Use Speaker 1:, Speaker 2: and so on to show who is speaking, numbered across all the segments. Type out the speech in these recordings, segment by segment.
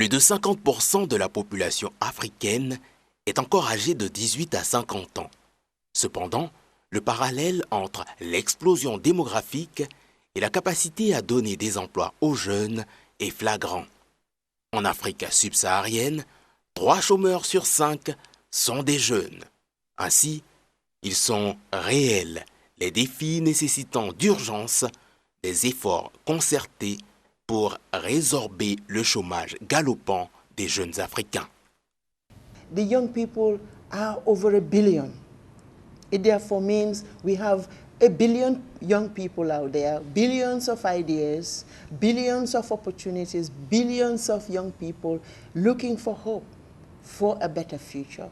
Speaker 1: Plus de 50% de la population africaine est encore âgée de 18 à 50 ans. Cependant, le parallèle entre l'explosion démographique et la capacité à donner des emplois aux jeunes est flagrant. En Afrique subsaharienne, 3 chômeurs sur 5 sont des jeunes. Ainsi, ils sont réels, les défis nécessitant d'urgence des efforts concertés pour résorber le chômage galopant des jeunes Africains.
Speaker 2: The young people are over 1 billion. It therefore means we have 1 billion young people out there, billions of ideas, billions of opportunities, billions of young people looking for hope, for a better future.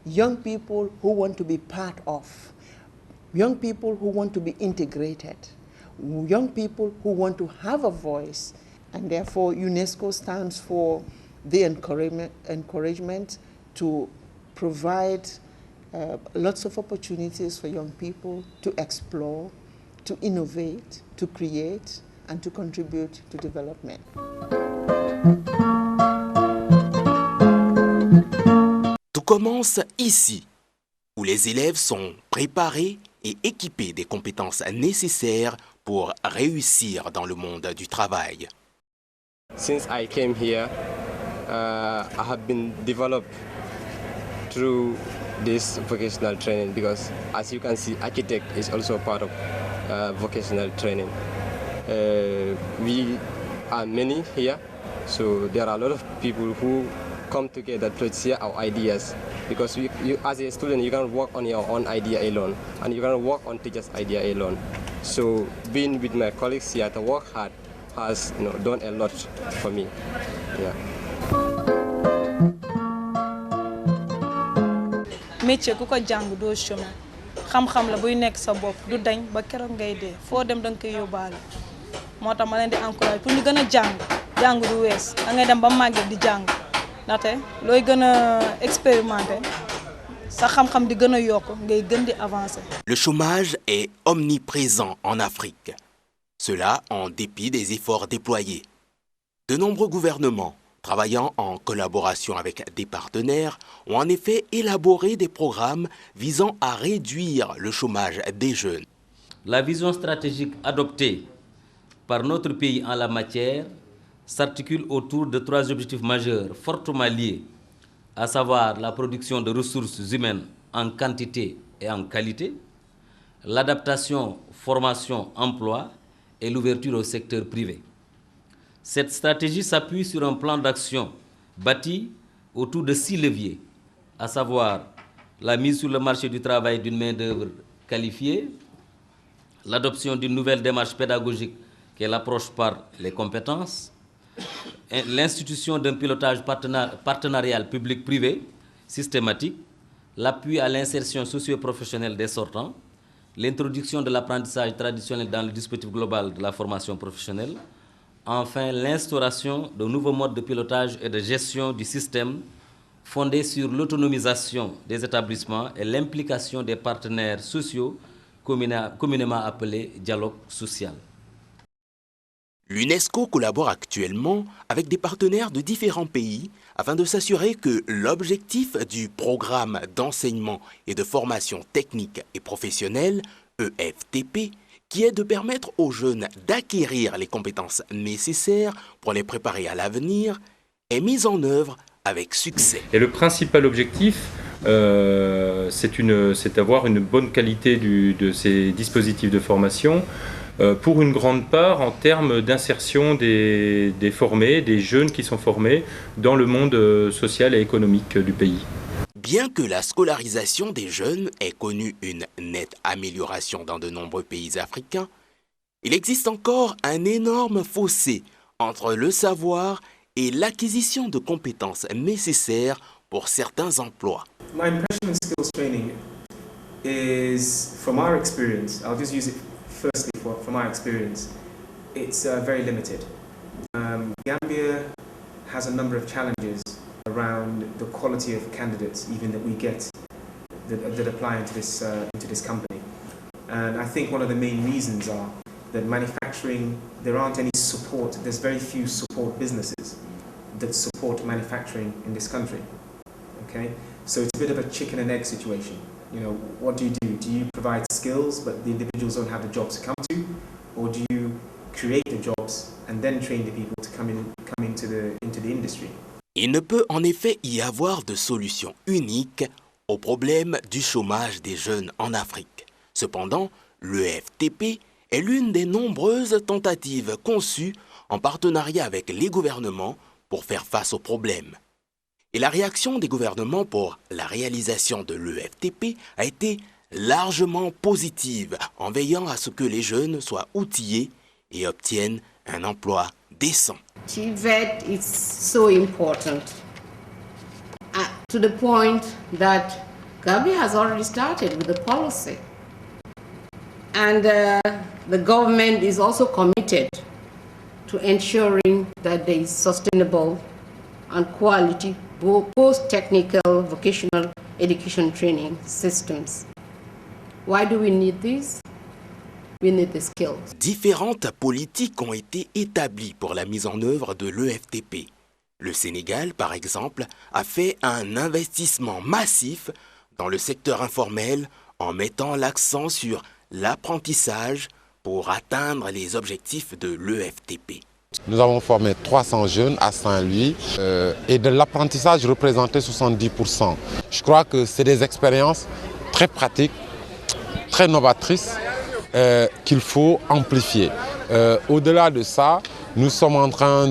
Speaker 2: Young people who want to be part of, young people who want to be integrated, young people who want to have a voice, and therefore UNESCO stands for the encouragement to provide lots of opportunities for young people to explore, to innovate, to create, and to contribute to development.
Speaker 1: Tout commence ici, où les élèves sont préparés et équipés des compétences nécessaires pour réussir dans le monde du travail.
Speaker 3: Since I came here, I have been developed through this vocational training because, as you can see, architect is also part of vocational training. We are many here, so there are a lot of people who come together to share our ideas because you, as a student, you can work on your own idea alone and you can work on teachers' idea alone. So being with my colleagues here to work hard has done a lot for me. Yeah.
Speaker 4: métier ku ko jàng doo chemin xam-xam la buy nekk sa bopp du dañ ba keroog ngay dee foo dem da nga koy yóbbaale moo tax ma leen di encourage pour ñu gën a jàng du wees da ngay dem ba màgget di jàng ndaxte looy gën a expérimenter sa xam-xam di gën a yokk ngay gën di avancer.
Speaker 1: Le chômage est omniprésent en Afrique. Cela en dépit des efforts déployés. De nombreux gouvernements, travaillant en collaboration avec des partenaires, ont en effet élaboré des programmes visant à réduire le chômage des jeunes.
Speaker 5: La vision stratégique adoptée par notre pays en la matière s'articule autour de 3 objectifs majeurs fortement liés, à savoir la production de ressources humaines en quantité et en qualité, l'adaptation, formation, emploi et l'ouverture au secteur privé. Cette stratégie s'appuie sur un plan d'action bâti autour de 6 leviers, à savoir la mise sur le marché du travail d'une main-d'œuvre qualifiée, l'adoption d'une nouvelle démarche pédagogique qui est l'approche par les compétences, l'institution d'un pilotage partenarial public-privé systématique, l'appui à l'insertion socio-professionnelle des sortants, l'introduction de l'apprentissage traditionnel dans le dispositif global de la formation professionnelle, enfin, l'instauration de nouveaux modes de pilotage et de gestion du système fondés sur l'autonomisation des établissements et l'implication des partenaires sociaux communément appelés dialogue social.
Speaker 1: L'UNESCO collabore actuellement avec des partenaires de différents pays afin de s'assurer que l'objectif du programme d'enseignement et de formation technique et professionnelle, EFTP, qui est de permettre aux jeunes d'acquérir les compétences nécessaires pour les préparer à l'avenir, est mise en œuvre avec succès.
Speaker 6: Et le principal objectif, c'est d'avoir une bonne qualité de ces dispositifs de formation, pour une grande part en termes d'insertion des formés, des jeunes qui sont formés dans le monde social et économique du pays.
Speaker 1: Bien que la scolarisation des jeunes ait connu une nette amélioration dans de nombreux pays africains, il existe encore un énorme fossé entre le savoir et l'acquisition de compétences nécessaires pour certains emplois.
Speaker 7: My impression in skills training is, from our experience, I'll just use it firstly from our experience, it's very limited. Gambia has a number of challenges around the quality of candidates even that we get that apply into this company. And I think one of the main reasons are that manufacturing, there aren't any support, there's very few support businesses that support manufacturing in this country. Okay, so it's a bit of a chicken and egg situation. You know, what do? Do you provide skills but the individuals don't have the jobs to come to, or do you create the jobs and then train the people to come into the industry?
Speaker 1: Il ne peut en effet y avoir de solution unique au problème du chômage des jeunes en Afrique. Cependant, l'EFTP est l'une des nombreuses tentatives conçues en partenariat avec les gouvernements pour faire face au problème. Et la réaction des gouvernements pour la réalisation de l'EFTP a été largement positive en veillant à ce que les jeunes soient outillés et obtiennent un emploi décent.
Speaker 8: TVET is so important to the point that Gambia has already started with the policy. And the government is also committed to ensuring that there is sustainable and quality post-technical vocational education training systems. Why do we need this? We need the skills.
Speaker 1: Différentes politiques ont été établies pour la mise en œuvre de l'EFTP. Le Sénégal, par exemple, a fait un investissement massif dans le secteur informel en mettant l'accent sur l'apprentissage pour atteindre les objectifs de l'EFTP.
Speaker 9: Nous avons formé 300 jeunes à Saint-Louis et de l'apprentissage représentait 70%. Je crois que c'est des expériences très pratiques, très novatrices qu'il faut amplifier. Au-delà de ça, nous sommes en train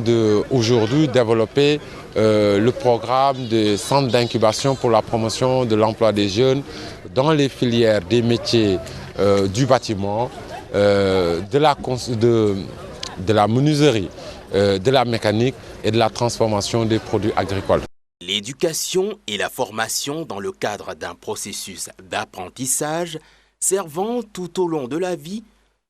Speaker 9: aujourd'hui développer le programme de centre d'incubation pour la promotion de l'emploi des jeunes dans les filières des métiers du bâtiment, de la menuiserie, de la mécanique et de la transformation des produits agricoles.
Speaker 1: L'éducation et la formation dans le cadre d'un processus d'apprentissage servant tout au long de la vie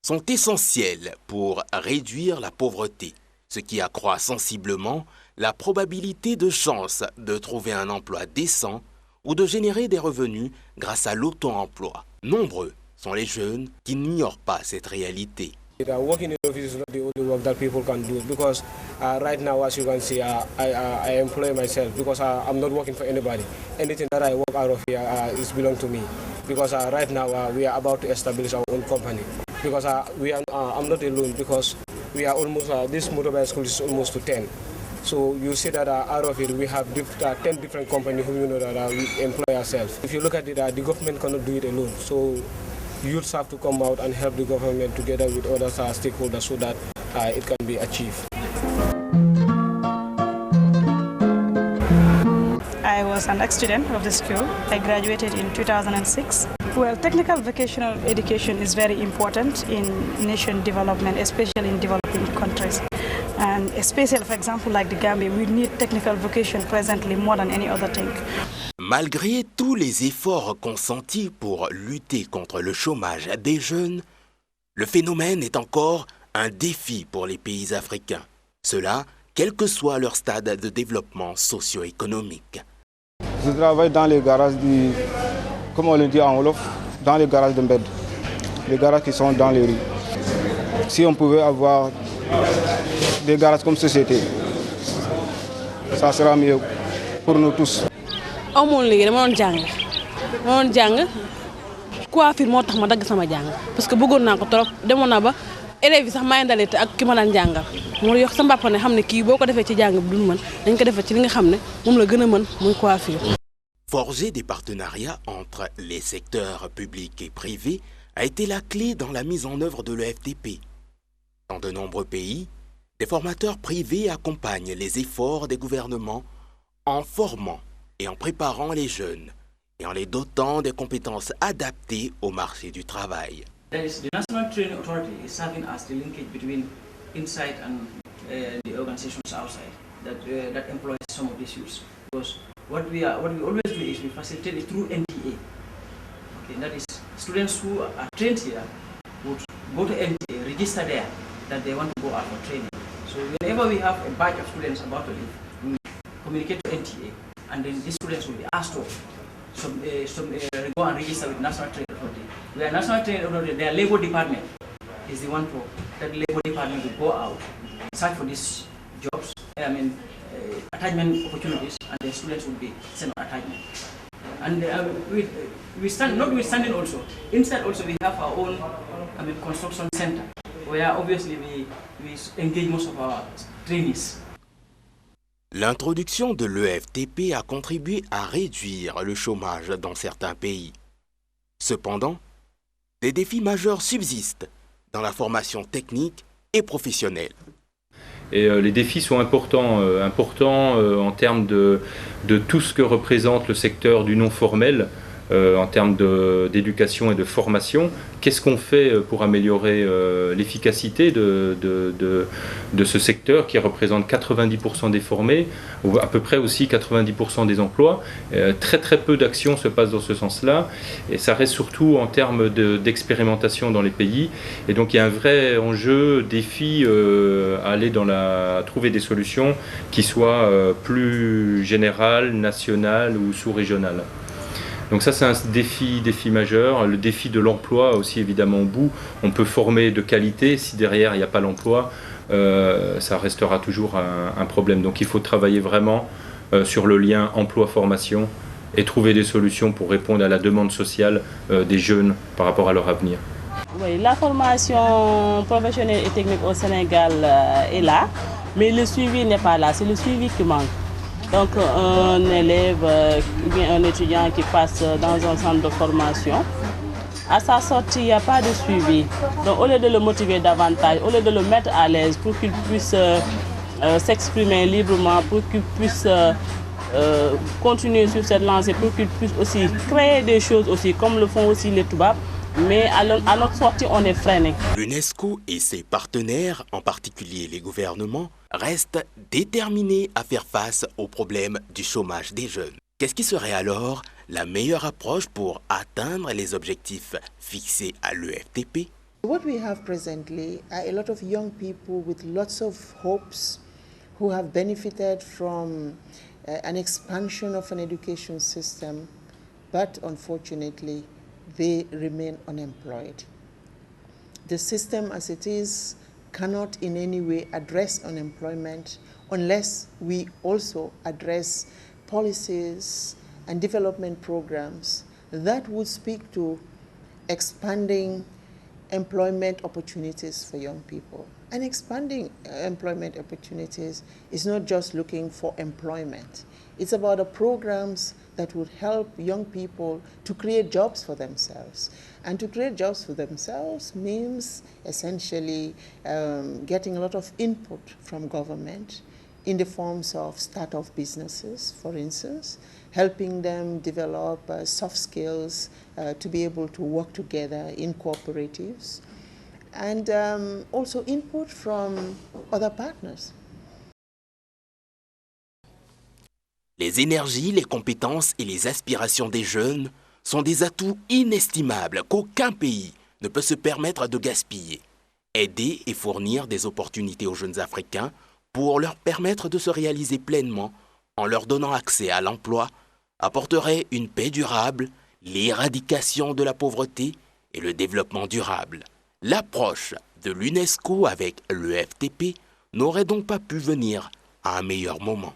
Speaker 1: sont essentiels pour réduire la pauvreté, ce qui accroît sensiblement la probabilité de chance de trouver un emploi décent ou de générer des revenus grâce à l'auto-emploi. Nombreux sont les jeunes qui n'ignorent pas cette réalité.
Speaker 10: Working in the office is not the only work that people can do because right now, as you can see, I employ myself because I'm not working for anybody. Anything that I work out of here is belong to me because right now we are about to establish our own company because I'm not alone because we are almost, this motorbike school is almost to 10. So you see that out of it we have 10 different companies who that we employ ourselves. If you look at it, the government cannot do it alone. So youths have to come out and help the government together with other stakeholders so that it can be achieved.
Speaker 11: I was an ex-student of the school. I graduated in 2006. Well, technical vocational education is very important in nation development, especially in developing countries. And especially, for example, like the Gambia, we need technical vocation presently more than any other thing.
Speaker 1: Malgré tous les efforts consentis pour lutter contre le chômage des jeunes, le phénomène est encore un défi pour les pays africains. Cela, quel que soit leur stade de développement socio-économique.
Speaker 12: Je travaille dans les garages comme on le dit en Wolof, dans les garages de Mbed, les garages qui sont dans les rues. Si on pouvait avoir des garages comme société, ça sera mieux pour nous tous.
Speaker 13: amoon léegi dama doon jàng coiffure moo tax ma dagg sama jàng parce que bëggoon naa ko trop demoon naa ba élèves yi sax maa ngi dalee ak ki ma daan jàngal moo yox sa mbàpp ne xam ne kii boo ko defee ci jàng bi duñ mën dañ ko defee ci li nga xam ne moom la gën a mën muy coiffure.
Speaker 1: Forger des partenariats entre les secteurs publics et privés a été la clé dans la mise en œuvre de l'EFTP. Dans de nombreux pays, des formateurs privés accompagnent les efforts des gouvernements en formant et en préparant les jeunes et en les dotant des compétences adaptées au marché du travail.
Speaker 14: The National Training Authority is serving as the linkage between inside and the organizations outside that employs some of these youths. Because what we always do is we facilitate it through NTA. Okay, that is students who are trained here would go to NTA, register there that they want to go out for training. So whenever we have a batch of students about to leave, we communicate to NTA. And then these students will be asked to go and register with National Training Authority. Where National Training Authority, their labor department is the one that labor department will go out, search for these jobs, attachment opportunities, and the students would be sent on attachment. And we stand, notwithstanding also, inside also we have our own construction center, where obviously we engage most of our trainees.
Speaker 1: L'introduction de l'EFTP a contribué à réduire le chômage dans certains pays. Cependant, des défis majeurs subsistent dans la formation technique et professionnelle.
Speaker 6: Et les défis sont importants en termes de tout ce que représente le secteur du non formel, en termes d'éducation et de formation. Qu'est-ce qu'on fait pour améliorer l'efficacité de ce secteur qui représente 90% des formés, ou à peu près aussi 90% des emplois. Très peu d'actions se passent dans ce sens-là, et ça reste surtout en termes d'expérimentation dans les pays. Et donc il y a un vrai enjeu, défi à trouver des solutions qui soient plus générales, nationales ou sous-régionales. Donc ça c'est un défi majeur, le défi de l'emploi aussi évidemment au bout. On peut former de qualité, si derrière il n'y a pas l'emploi, ça restera toujours un problème. Donc il faut travailler vraiment sur le lien emploi-formation et trouver des solutions pour répondre à la demande sociale des jeunes par rapport à leur avenir.
Speaker 13: Oui, la formation professionnelle et technique au Sénégal est là, mais le suivi n'est pas là, c'est le suivi qui manque. Donc un élève ou bien un étudiant qui passe dans un centre de formation, à sa sortie, il n'y a pas de suivi. Donc au lieu de le motiver davantage, au lieu de le mettre à l'aise pour qu'il puisse s'exprimer librement, pour qu'il puisse continuer sur cette lancée, pour qu'il puisse aussi créer des choses aussi, comme le font aussi les Toubabs, mais à notre sortie, on est freiné.
Speaker 1: L'UNESCO et ses partenaires, en particulier les gouvernements, restent déterminés à faire face au problème du chômage des jeunes. Qu'est-ce qui serait alors la meilleure approche pour atteindre les objectifs fixés à l'EFTP?
Speaker 2: What we have presently are a lot of young people with lots of hopes who have benefited from an expansion of an education system, but unfortunately, they remain unemployed. The system as it is cannot in any way address unemployment unless we also address policies and development programs that would speak to expanding employment opportunities for young people. And expanding employment opportunities is not just looking for employment. It's about the programs that would help young people to create jobs for themselves. And to create jobs for themselves means essentially getting a lot of input from government in the forms of start-up businesses, for instance, helping them develop soft skills to be able to work together in cooperatives, and also input from other partners.
Speaker 1: Les énergies, les compétences et les aspirations des jeunes sont des atouts inestimables qu'aucun pays ne peut se permettre de gaspiller. Aider et fournir des opportunités aux jeunes Africains pour leur permettre de se réaliser pleinement en leur donnant accès à l'emploi apporterait une paix durable, l'éradication de la pauvreté et le développement durable. L'approche de l'UNESCO avec l'EFTP n'aurait donc pas pu venir à un meilleur moment.